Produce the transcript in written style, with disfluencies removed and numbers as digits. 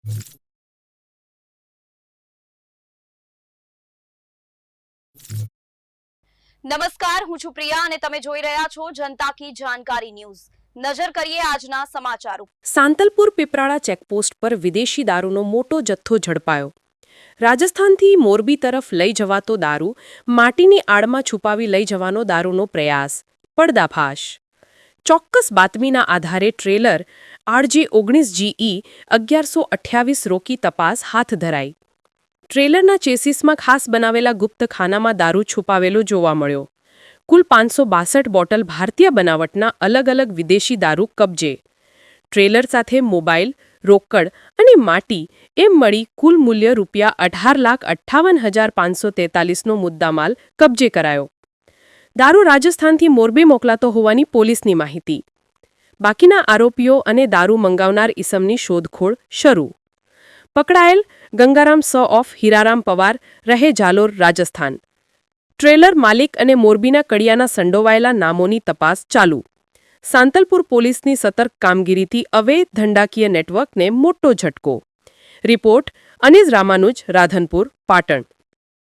નમસ્કાર, હું છું પ્રિયા અને તમે જોઈ રહ્યા છો જનતા કી જાણકારી ન્યૂઝ। નજર કરીએ આજના સમાચારો। સાંતલપુર પીપરાળા ચેકપોસ્ટ પર વિદેશી દારૂનો મોટો જથ્થો ઝડપાયો। રાજસ્થાનથી મોરબી તરફ લઈ જવાતો દારૂ માટીની આડમાં છુપાવી લઈ જવાનો દારૂનો પ્રયાસ, પડદાફાશ। ચોક્કસ બાતમીના આધારે ટ્રેલર RJ19GE 1128 રોકી તપાસ હાથ ધરાઈ। ટ્રેલરના ચેસીસમાં ખાસ બનાવેલા ગુપ્ત ખાનામાં દારૂ છુપાવેલો જોવા મળ્યો। કુલ 562 બોટલ ભારતીય બનાવટના અલગ અલગ વિદેશી દારૂ કબજે। ટ્રેલર સાથે મોબાઈલ, રોકડ અને માટી એમ મળી કુલ મૂલ્ય ₹1,58,543નો મુદ્દામાલ કબજે કરાયો। દારૂ રાજસ્થાનથી મોરબી મોકલાતો હોવાની પોલીસની માહિતી। બાકીના આરોપીઓ અને દારૂ મંગાવનાર ઈસમની શોધખોળ શરૂ। પકડાયેલ ગંગારામ ઓફ હીરારામ પવાર, રહે જાલોર, રાજસ્થાન। ટ્રેલર માલિક અને મોરબીના કડિયાના સંડોવાયેલા નામોની તપાસ ચાલુ। સાંતલપુર પોલીસની સતર્ક કામગીરીથી અવૈધ ધંધાકીય નેટવર્કને મોટો ઝટકો। રિપોર્ટ અનીઝ રામાનુજ, રાધનપુર, પાટણ।